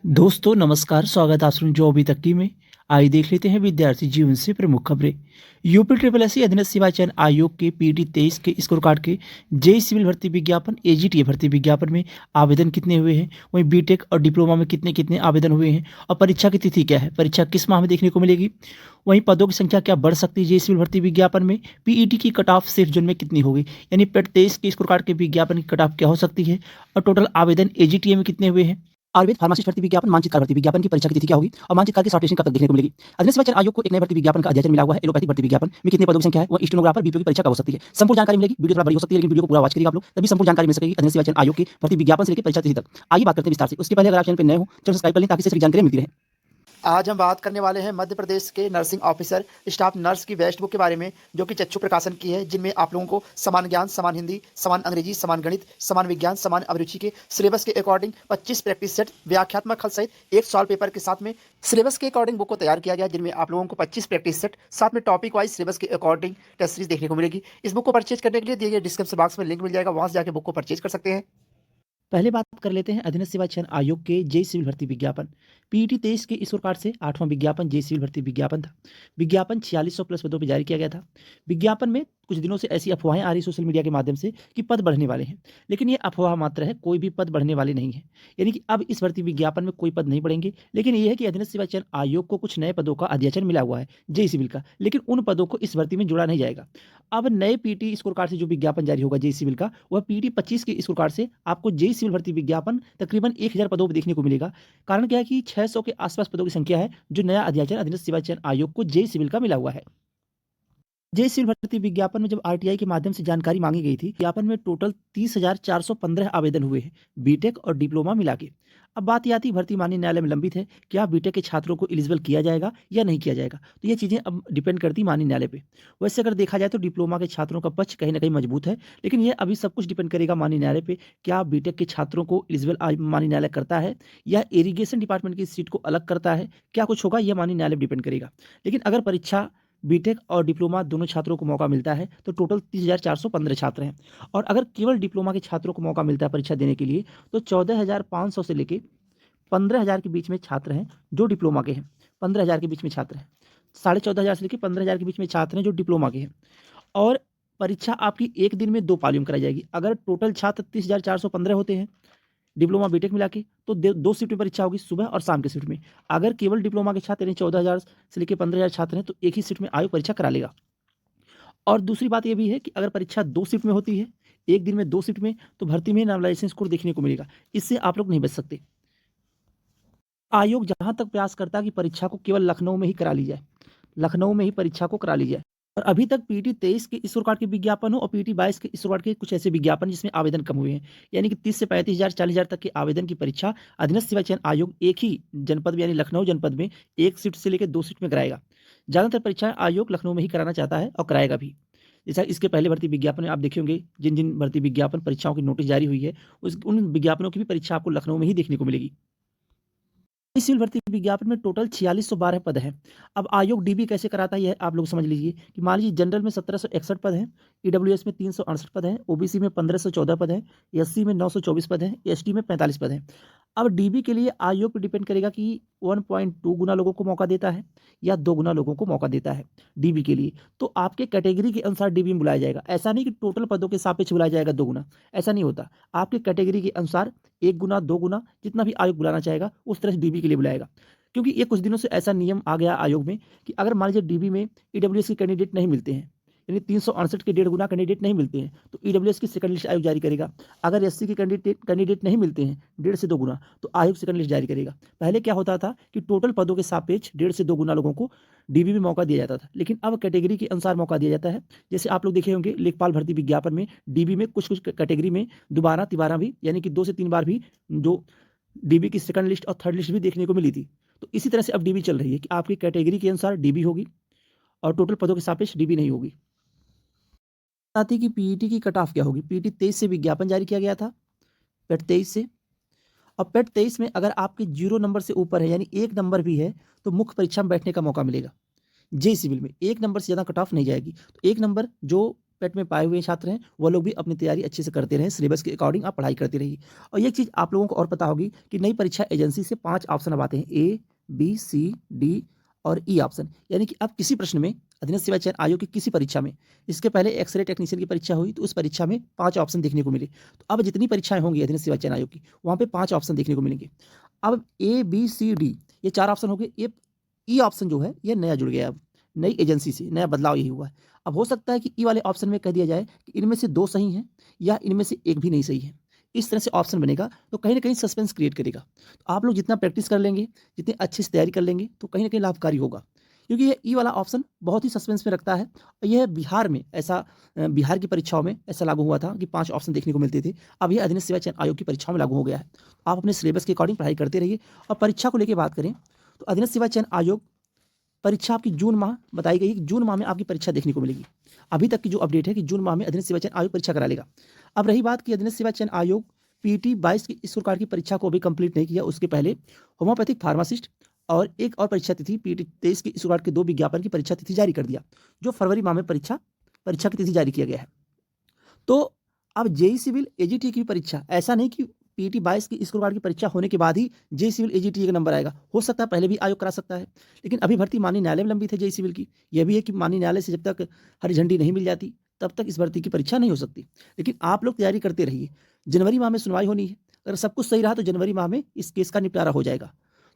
दोस्तों नमस्कार, स्वागत है आप सुन जो अभी तक की में। आइए देख लेते हैं विद्यार्थी जीवन से प्रमुख खबरें। यूपी ट्रिपल एस अधीनस्थ सेवा चयन आयोग के पीटी 23 के स्कोर कार्ड के जेई सिविल भर्ती विज्ञापन एजीटीए भर्ती विज्ञापन में आवेदन कितने हुए हैं, वहीं बीटेक और डिप्लोमा में कितने कितने आवेदन हुए हैं और परीक्षा की तिथि क्या है, परीक्षा किस माह में देखने को मिलेगी, वहीं पदों की संख्या क्या बढ़ सकती है जेई सिविल भर्ती विज्ञापन में, पीईटी की कट ऑफ सेफ जोन में कितनी होगी, यानी पेट 23 के स्कोर कार्ड के विज्ञापन की कट ऑफ क्या हो सकती है और टोटल आवेदन एजीटीए में कितने हुए हैं। आयुर्वेद फार्मासिस्ट भर्ती विज्ञापन मानचित्र कार्य भर्ती विज्ञापन की परीक्षा की तिथि क्या होगी और मानचित्र कार्य की शॉर्टलिस्टिंग कब तक देखने को मिलेगी। अधीनस्थ सेवा चयन आयोग को एक नए भर्ती विज्ञापन का अध्याचन मिला हुआ है। एलोपैथिक भर्ती विज्ञापन में कितने पदों की संख्या है, वह स्टेनोग्राफर बीपीओ की परीक्षा कब हो सकती है। संपूर्ण जानकारी मिलेगी। वीडियो थोड़ा बड़ी हो सकती है लेकिन वीडियो को पूरा वॉच करिएगा आप लोग, तभी संपूर्ण जानकारी मिल सकेगी अधीनस्थ सेवा चयन आयोग की भर्ती विज्ञापन से लेकर परीक्षा तिथि तक। आइए बात करते हैं विस्तार से। उसके पहले अगर आप चैनल पर नए हो तो सब्सक्राइब कर लें ताकि सभी जानकारी मिलती रहे। आज हम बात करने वाले हैं मध्य प्रदेश के नर्सिंग ऑफिसर स्टाफ नर्स की वेस्ट बुक के बारे में, जो कि चक्षु प्रकाशन की है, जिनमें आप लोगों को समान ज्ञान, समान हिंदी, समान अंग्रेजी, समान गणित, समान विज्ञान, समान अभिरुचि के सिलेबस के अकॉर्डिंग 25 प्रैक्टिस सेट, व्याख्यात्मक खल सहित एक सॉल्व पेपर के साथ में सिलेबस के अकॉर्डिंग बुक को तैयार किया गया, जिनमें आप लोगों को 25 प्रैक्टिस सेट साथ में टॉपिक वाइज सिलेबस के अकॉर्डिंग टेस्ट सीरीज देखने को मिलेगी। इस बुक को परचेज करने के लिए दिए गए डिस्क्रिप्शन बॉक्स में लिंक मिल जाएगा, वहां से जाकर बुक को परचेज कर सकते हैं। पहले बात कर लेते हैं अधीनस्थ सेवा चयन आयोग के जेई सिविल भर्ती विज्ञापन पीईटी 23 के स्कोर कार्ड से 8वां विज्ञापन जेई सिविल भर्ती विज्ञापन था। विज्ञापन 4600 प्लस पदों पर जारी किया गया था। विज्ञापन में कुछ दिनों से ऐसी अफवाहें आ रही सोशल मीडिया के माध्यम से कि पद बढ़ने वाले हैं, लेकिन ये अफवाह मात्र है, कोई भी पद बढ़ने वाले नहीं है। यानी कि अब इस भर्ती विज्ञापन में कोई पद नहीं बढ़ेंगे, लेकिन ये है कि अधीनस्थ सेवा चयन आयोग को कुछ नए पदों का अध्याचन मिला हुआ है जेई सिविल का, लेकिन उन पदों को इस भर्ती में जोड़ा नहीं जाएगा। अब नए पीटी स्कोर कार्ड से जो विज्ञापन जारी होगा जेई सिविल का, वह पीटी 25 के स्कोर कार्ड से आपको जेई सिविल भर्ती विज्ञापन तकरीबन 1000 पदों पर देखने को मिलेगा। कारण क्या है कि 600 के आसपास पदों की संख्या है जो नया अध्याचन अधीनस्थ सेवा चयन आयोग को जेई सिविल का मिला हुआ है। जेई सिविल भर्ती विज्ञापन में जब आरटीआई के माध्यम से जानकारी मांगी गई थी, विज्ञापन में टोटल 30,415 आवेदन हुए हैं बीटेक और डिप्लोमा मिला के। अब बात ये आती भर्ती माननीय न्यायालय में लंबित है, क्या बीटेक के छात्रों को एलिजिबल किया जाएगा या नहीं किया जाएगा, तो ये चीज़ें अब डिपेंड करती माननीय न्यायालय पे। वैसे अगर देखा जाए तो डिप्लोमा के छात्रों का पक्ष कहीं ना कहीं मजबूत है, लेकिन ये अभी सब कुछ डिपेंड करेगा माननीय न्यायालय पे, क्या बीटेक के छात्रों को एलिजिबल माननीय न्यायालय करता है या इरीगेशन डिपार्टमेंट की सीट को अलग करता है, क्या कुछ होगा यह माननीय न्यायालय पर डिपेंड करेगा। लेकिन अगर परीक्षा बीटेक और डिप्लोमा दोनों छात्रों को मौका मिलता है तो टोटल 30,415 छात्र हैं, और अगर केवल डिप्लोमा के छात्रों को मौका मिलता है परीक्षा देने के लिए तो 14,500 से लेके 15,000 के बीच में छात्र हैं जो डिप्लोमा के हैं। 15,000 के बीच में छात्र हैं, 14,500 से लेकर 15,000 के बीच में छात्र हैं जो डिप्लोमा के हैं। और परीक्षा आपकी एक दिन में 2 पालियों में कराई जाएगी। अगर टोटल छात्र 30,415 होते हैं डिप्लोमा बीटेक मिला के, तो दो शिफ्ट में परीक्षा होगी, सुबह और शाम के शिफ्ट में। अगर केवल डिप्लोमा के छात्र यानी 14,000 से लेकर 15,000 छात्र हैं तो एक ही शिफ्ट में आयोग परीक्षा करा लेगा। और दूसरी बात यह भी है कि अगर परीक्षा 2 शिफ्ट में होती है, एक दिन में 2 शिफ्ट में, तो भर्ती में नॉर्मलाइजेशन स्कोर देखने को मिलेगा। इससे आप लोग नहीं बच सकते। आयोग जहां तक प्रयास करता है कि परीक्षा को केवल लखनऊ में ही करा ली जाए, लखनऊ में ही परीक्षा को करा ली जाए। और अभी तक पीटी 23 के स्कोर कार्ड के विज्ञापन हो और पीटी 22 के स्कोर कार्ड के कुछ ऐसे विज्ञापन जिसमें आवेदन कम हुए हैं, यानी कि 30 से 35,000 40,000 तक के आवेदन की परीक्षा अधीनस्थ सेवा चयन आयोग एक ही जनपद में यानी लखनऊ जनपद में एक शिफ्ट से लेकर 2 शिफ्ट में कराएगा। ज़्यादातर परीक्षाएं आयोग लखनऊ में ही कराना चाहता है और कराएगा भी। जैसा इसके पहले भर्ती विज्ञापन में आप देखे होंगे, जिन जिन भर्ती विज्ञापन परीक्षाओं की नोटिस जारी हुई है उन विज्ञापनों की भी परीक्षा आपको लखनऊ में ही देखने को मिलेगी। इस सिविल भर्ती विज्ञापन में टोटल 4612 पद हैं। अब आयोग डीबी कैसे कराता है यह आप लोग समझ लीजिए कि मान लीजिए जनरल में 1761 पद हैं, ईडब्ल्यूएस में 368 पद हैं, ओबीसी में 1514 पद हैं, एससी में 924 पद हैं, एसटी में 45 पद हैं। अब डीबी के लिए आयोग पर डिपेंड करेगा कि 1.2 गुना लोगों को मौका देता है या 2 गुना लोगों को मौका देता है डीबी के लिए। तो आपके कैटेगरी के अनुसार डीबी में बुलाया जाएगा। ऐसा नहीं कि टोटल पदों के सापेक्ष बुलाया जाएगा 2 गुना, ऐसा नहीं होता। आपके कैटेगरी के अनुसार 1 गुना 2 गुना जितना भी आयोग बुलाना चाहेगा उस तरह से डीबी के लिए बुलाएगा। क्योंकि ये कुछ दिनों से ऐसा नियम आ गया आयोग में कि अगर मान लीजिए डीबी में ईडब्ल्यूएस के कैंडिडेट नहीं मिलते हैं, यानी 368 के 1.5 गुना कैंडिडेट नहीं मिलते हैं, तो ईडब्ल्यूएस की सेकंड लिस्ट आयोग जारी करेगा। अगर एससी के कैंडिडेट नहीं मिलते हैं 1.5 से 2 गुना, तो आयोग सेकंड लिस्ट जारी करेगा। पहले क्या होता था कि टोटल पदों के सापेक्ष 1.5 से 2 गुना लोगों को डीबी में मौका दिया जाता था, लेकिन अब कैटेगरी के अनुसार मौका दिया जाता है। जैसे आप लोग देखे होंगे लेखपाल भर्ती विज्ञापन में डीबी में कुछ कुछ कैटेगरी में दोबारा तिबारा भी, यानी कि 2 से 3 बार भी जो डीबी की सेकंड लिस्ट और थर्ड लिस्ट भी देखने को मिली थी। तो इसी तरह से अब डीबी चल रही है कि आपकी कैटेगरी के अनुसार डीबी होगी और टोटल पदों के सापेक्ष डीबी नहीं होगी। साथ ही कि पीईटी की कट ऑफ क्या होगी। पीईटी 23 से विज्ञापन जारी किया गया था, पेट 23 से। और पेट 23 में अगर आपके 0 नंबर से ऊपर है यानी 1 नंबर भी है तो मुख्य परीक्षा में बैठने का मौका मिलेगा। जेई सिविल में 1 नंबर से ज़्यादा कट ऑफ नहीं जाएगी। तो 1 नंबर जो पेट में पाए हुए छात्र हैं वो लोग भी अपनी तैयारी अच्छे से करते रहें, सिलेबस के अकॉर्डिंग आप पढ़ाई करते रहिए। और एक चीज़ आप लोगों को और पता होगी कि नई परीक्षा एजेंसी से 5 ऑप्शन अब आते हैं, ए, बी, सी, डी और ई ऑप्शन। यानी कि अब किसी प्रश्न में अधीनस्थ सेवा चयन आयोग की किसी परीक्षा में, इसके पहले एक्सरे टेक्नीशियन की परीक्षा हुई तो उस परीक्षा में 5 ऑप्शन देखने को मिले। तो अब जितनी परीक्षाएं होंगी अधीनस्थ सेवा चयन आयोग की, वहाँ पे 5 ऑप्शन देखने को मिलेंगे। अब ए, बी, सी, डी ये 4 ऑप्शन हो गए। ये ई ऑप्शन जो है ये नया जुड़ गया, अब नई एजेंसी से नया बदलाव यही हुआ है। अब हो सकता है कि ई वाले ऑप्शन में कह दिया जाए कि इनमें से 2 सही हैं या इनमें से एक भी नहीं सही है। इस तरह से ऑप्शन बनेगा तो कहीं न कहीं सस्पेंस क्रिएट करेगा। तो आप लोग जितना प्रैक्टिस कर लेंगे, जितनी अच्छे से तैयारी कर लेंगे तो कहीं न कहीं लाभकारी होगा। क्योंकि ये ई वाला ऑप्शन बहुत ही सस्पेंस में रखता है। और यह बिहार में ऐसा बिहार की परीक्षाओं में ऐसा लागू हुआ था कि 5 ऑप्शन देखने को मिलते थे। अब यह अधीनस्थ सेवा चयन आयोग की परीक्षाओं में लागू हो गया है। तो आप अपने सिलेबस के अकॉर्डिंग पढ़ाई करते रहिए। और परीक्षा को लेके बात करें तो अधीनस्थ सेवा चयन आयोग परीक्षा आपकी जून माह बताई गई है कि जून माह में आपकी परीक्षा देखने को मिलेगी। अभी तक की जो अपडेट है कि जून माह में अधीनस्थ सेवा चयन आयोग परीक्षा करा लेगा। अब रही बात कि अधीनस्थ सेवा चयन आयोग पीटी 22 की स्कोर कार्ड की परीक्षा को अभी कंप्लीट नहीं किया, उसके पहले होम्योपैथिक फार्मासिस्ट और एक और परीक्षा तिथि पीटी 23 की स्कोर कार्ड के 2 विज्ञापन की परीक्षा तिथि जारी कर दिया, जो फरवरी माह में परीक्षा की तिथि जारी किया गया है। तो अब जेई सिविल एजीटी की परीक्षा, ऐसा नहीं कि पीटी 22 की स्कोर कार्ड की परीक्षा होने के बाद ही जेई सिविल एजीटी का नंबर आएगा। हो सकता है पहले भी आयोग करा सकता है, लेकिन अभी भर्ती माननीय न्यायालय में लंबित है जेई सिविल की। यह भी है कि माननीय न्यायालय से जब तक हरी झंडी नहीं मिल जाती तब तक इस भर्ती की परीक्षा नहीं हो सकती। लेकिन आप लोग तैयारी करते रहिए। जनवरी माह में सुनवाई होनी है। अगर सब कुछ सही रहा तो जनवरी माह में इस केस का निपटारा हो जाएगा।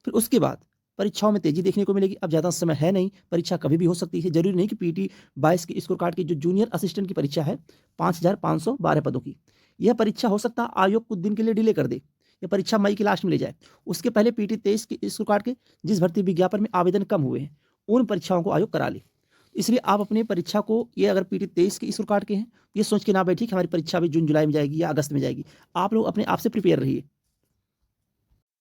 फिर उसके बाद परीक्षाओं में तेजी देखने को मिलेगी। अब ज़्यादा समय है नहीं, परीक्षा कभी भी हो सकती है। जरूरी नहीं कि पीटी 22 की स्कोर कार्ड की जो जूनियर असिस्टेंट की परीक्षा है 5512 पदों की, यह परीक्षा हो सकता है आयोग कुछ दिन के लिए डिले कर दे। यह परीक्षा मई के लास्ट में ले जाए। उसके पहले पीटी 23 की स्कोर कार्ड के जिस भर्ती विज्ञापन में आवेदन कम हुए हैं उन परीक्षाओं को आयोग करा ले। इसलिए आप अपनी परीक्षा को, ये अगर पीटी 23 की स्कोर कार्ड के हैं, ये सोच के ना बैठिए कि हमारी परीक्षा भी जून जुलाई में जाएगी या अगस्त में जाएगी। आप लोग अपने आप से प्रिपेयर रहिए।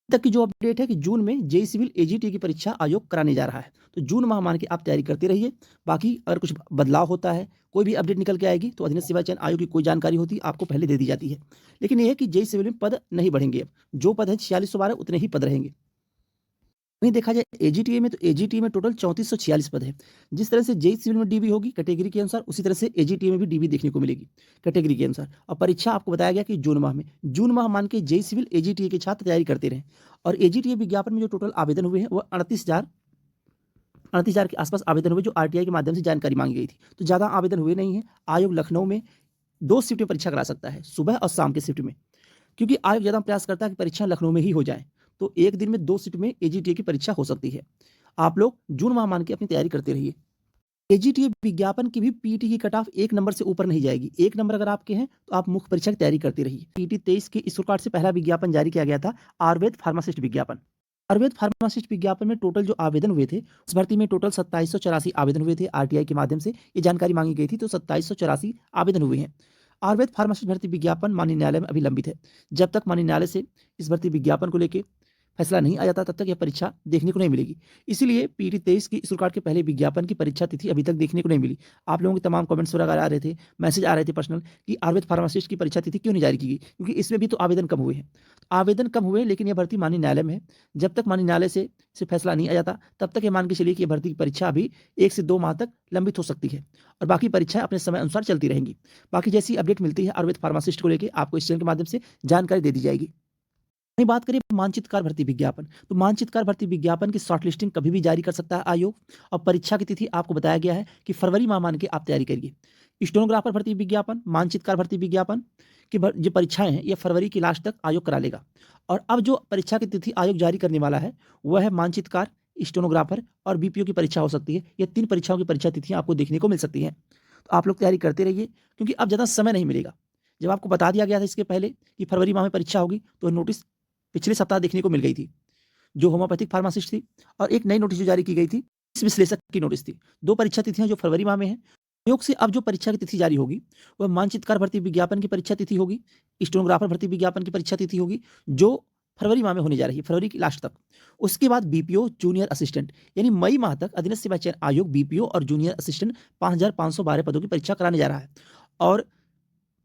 तक की जो अपडेट है कि जून में जेई सिविल एजीटी की परीक्षा आयोग कराने जा रहा है। तो जून माह मान के आप तैयारी करते रहिए। बाकी अगर कुछ बदलाव होता है, कोई भी अपडेट निकल के आएगी तो अधीनस्थ सेवा चयन आयोग की कोई जानकारी होती है आपको पहले दे दी जाती है। लेकिन यह है कि जेई सिविल में पद नहीं बढ़ेंगे। अब जो पद है 4612 उतने ही पद रहेंगे। वहीं देखा जाए एजीटीए में, तो एजीटीए में टोटल 3446 पद है। जिस तरह से जेई सिविल में डीबी होगी कैटेगरी के अनुसार, उसी तरह से एजीटीए में भी डीबी देखने को मिलेगी कैटेगरी के अनुसार। और परीक्षा आपको बताया गया कि जून माह में, जून माह मान के जेई सिविल एजीटीए के छात्र तैयारी करते रहे। और एजीटीए विज्ञापन में जो टोटल आवेदन हुए हैं वह 38,000 के आसपास आवेदन हुए, जो आरटीआई के माध्यम से जानकारी मांगी गई थी। तो ज़्यादा आवेदन हुए नहीं है। आयोग लखनऊ में 2 शिफ्ट में परीक्षा करा सकता है, सुबह और शाम के शिफ्ट में, क्योंकि आयोग ज़्यादा प्रयास करता है कि परीक्षा लखनऊ में ही हो जाए। तो एक दिन में 2 शिफ्ट में एजीटीए की परीक्षा हो सकती है। आप लोग जून माह मान के अपनी तैयारी करते रहिए। एजीटीए विज्ञापन की भी पीटी की कट ऑफ 1 नंबर से ऊपर नहीं जाएगी। 1 नंबर अगर आपके हैं तो आप मुख्य परीक्षा की तैयारी करते रहिए। पीटी 23 के स्कोर कार्ड से पहला विज्ञापन जारी किया गया था, आयुर्वेद फार्मासिस्ट विज्ञापन। आयुर्वेद फार्मासिस्ट विज्ञापन में टोटल जो आवेदन हुए थे, इस भर्ती में टोटल 2784 आवेदन हुए थे। आरटीआई के माध्यम से ये जानकारी मांगी गई थी, तो 2784 आवेदन हुए हैं। आयुर्वेद फार्मासिस्ट भर्ती विज्ञापन माननीय न्यायालय में अभी लंबित है। जब तक माननीय न्यायालय से इस भर्ती विज्ञापन को लेकर फैसला नहीं आ जाता तब तक यह परीक्षा देखने को नहीं मिलेगी। इसीलिए पीटी 23 की स्कोर कार्ड के पहले विज्ञापन की परीक्षा तिथि अभी तक देखने को नहीं मिली। आप लोगों के तमाम कमेंट्स वगैरह आ रहे थे, मैसेज आ रहे थे पर्सनल कि आयुर्वेद फार्मासिस्ट की परीक्षा तिथि क्यों नहीं जारी की गई, क्योंकि इसमें भी तो आवेदन कम हुए हैं। आवेदन कम हुए, लेकिन यह भर्ती माननीय न्यायालय में है। जब तक माननीय न्यायालय से फैसला नहीं आ जाता तब तक ये मान के चलिए कि यह भर्ती की परीक्षा अभी 1 से 2 माह तक लंबित हो सकती है, और बाकी परीक्षाएं अपने समय अनुसार चलती रहेंगी। बाकी जैसी अपडेट मिलती है आयुर्वेद फार्मासिस्ट को लेकर आपको इस चैनल के माध्यम से जानकारी दे दी जाएगी। वहीं बात करें मानचित्रकार भर्ती विज्ञापन, तो मानचित्रकार भर्ती विज्ञापन की शॉर्ट लिस्टिंग कभी भी जारी कर सकता है आयोग। और परीक्षा की तिथि आपको बताया गया है कि फरवरी माह मान के आप तैयारी करिए। स्टेनोग्राफर भर्ती विज्ञापन, मानचित्रकार भर्ती विज्ञापन की जो परीक्षाएं हैं ये फरवरी के लास्ट तक आयोग करा लेगा। और अब जो परीक्षा की तिथि आयोग जारी करने वाला है वह है मानचित्रकार, स्टेनोग्राफर और बीपीओ की परीक्षा हो सकती है। ये 3 परीक्षाओं की परीक्षा तिथियां आपको देखने को मिल सकती हैं। तो आप लोग तैयारी करते रहिए, क्योंकि अब ज़्यादा समय नहीं मिलेगा। जब आपको बता दिया गया था इसके पहले कि फरवरी माह में परीक्षा होगी, तो नोटिस पिछले सप्ताह देखने को मिल गई थी, जो होम्योपैथिक फार्मासिस्ट थी, और एक नई नोटिस जो जारी की गई थी इस विश्लेषक की नोटिस थी। 2 परीक्षा तिथियां जो फरवरी माह में है। आयोग से अब जो परीक्षा की तिथि जारी होगी वह मानचित्रकार भर्ती विज्ञापन की परीक्षा तिथि होगी, स्टेनोग्राफर भर्ती विज्ञापन की परीक्षा तिथि होगी, जो फरवरी माह में होने जा रही है, फरवरी की लास्ट तक। उसके बाद बीपीओ जूनियर असिस्टेंट, यानी मई माह तक अधीनस्थ सेवा चयन आयोग बीपीओ और जूनियर असिस्टेंट 5512 पदों की परीक्षा कराने जा रहा है। और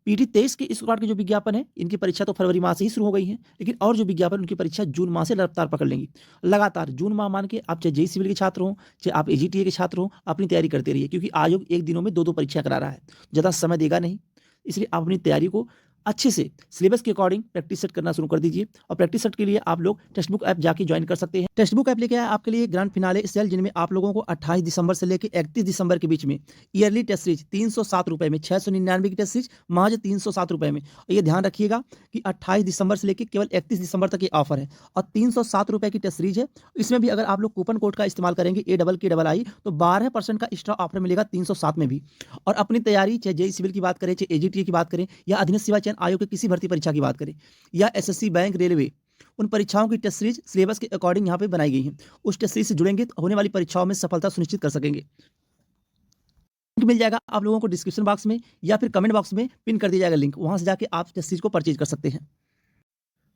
पीटी 23 के स्कोर कार्ड के जो विज्ञापन है, इनकी परीक्षा तो फरवरी माह से ही शुरू हो गई है, लेकिन और जो विज्ञापन उनकी परीक्षा जून माह से रफ्तार पकड़ लेंगी। लगातार जून माह मान के आप चाहे जेईई सिविल के छात्र हों, चाहे आप एजीटीए के छात्र हों, अपनी तैयारी करते रहिए, क्योंकि आयोग एक दिनों में 2-2 परीक्षा करा रहा है, ज़्यादा समय देगा नहीं। इसलिए आप अपनी तैयारी को अच्छे से सिलेबस के अकॉर्डिंग प्रैक्टिस सेट करना शुरू कर दीजिए। और प्रैक्टिस सेट के लिए आप लोग टेक्स्ट बुक ऐप जाके ज्वाइन कर सकते हैं। टेक्स्ट बुक ऐप लेके आया आपके लिए ग्रैंड फिनाले सेल, जिनमें आप लोगों को 28 दिसंबर से लेकर 31 दिसंबर के बीच में ईयरली टेस्ट सीरीज 307 रुपये में, 699 की टेस्ट सीरीज महज 307 रुपये में। और ये ध्यान रखिएगा कि 28 दिसंबर से लेकर केवल 31 दिसंबर तक ये ऑफर है और 307 रुपये की टेस्ट सीरीज है। इसमें भी अगर आप लोग कूपन कोड का इस्तेमाल करेंगे AKKI तो 12% का एक्स्ट्रा ऑफर मिलेगा 307 में भी। और अपनी तैयारी चाहे जेईई सिविल की बात करें, चाहे एजीटीए की बात करें, या अधीनस्थ सेवा चयन आयोग की किसी भर्ती परीक्षा की बात करें, या एसएससी, बैंक, रेलवे, उन परीक्षाओं की टेस्ट सीरीज सिलेबस के अकॉर्डिंग यहाँ पे बनाई गई है। उस टेस्ट सीरीज से जुड़ेंगे तो होने वाली परीक्षाओं में सफलता सुनिश्चित कर सकेंगे। लिंक मिल जाएगा आप लोगों को डिस्क्रिप्शन बॉक्स में या फिर कमेंट बॉक्स में पिन कर दिया जाएगा लिंक, वहां से जाके आप टेस्ट सीरीज को परचेज कर सकते हैं।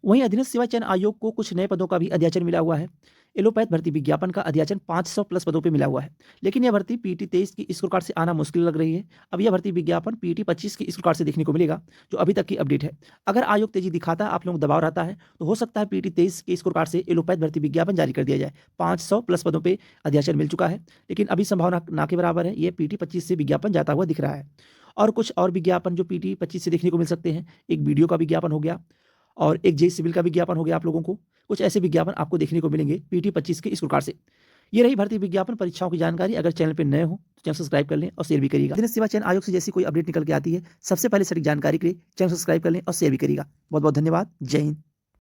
वहीं अधीनस्थ सेवा चयन आयोग को कुछ नए पदों का भी अध्याचन मिला हुआ है। एलोपैथ भर्ती विज्ञापन का अध्याचन 500 प्लस पदों पे मिला हुआ है, लेकिन यह भर्ती पीटी 23 की स्कोर कार्ड से आना मुश्किल लग रही है। अब यह भर्ती विज्ञापन पीटी 25 की स्कोर कार्ड से देखने को मिलेगा, जो अभी तक की अपडेट है। अगर आयोग तेजी दिखाता है, आप लोगों को दबाव रहता है, तो हो सकता है पीटी 23 के स्कोर कार्ड से एलोपैथ भर्ती विज्ञापन जारी कर दिया जाए। 500 प्लस पदों पर अध्याचन मिल चुका है, लेकिन अभी संभावना ना के बराबर है, ये पीटी 25 से विज्ञापन जाता हुआ दिख रहा है। और कुछ और विज्ञापन जो पीटी 25 से देखने को मिल सकते हैं, एक वीडियो का विज्ञापन हो गया और एक जेईई सिविल का विज्ञापन हो गया। आप लोगों को कुछ ऐसे विज्ञापन आपको देखने को मिलेंगे पीटी 25 के स्कोर कार्ड से। ये रही भर्ती विज्ञापन परीक्षाओं की जानकारी। अगर चैनल पर नए हो तो चैनल सब्सक्राइब कर लें और शेयर भी करिएगा। अधीनस्थ सेवा चयन आयोग से जैसी कोई अपडेट निकल के आती है, सबसे पहले सटीक जानकारी के लिए चैनल सब्सक्राइब कर लें और शेयर भी करिएगा। बहुत बहुत धन्यवाद। जय हिंद।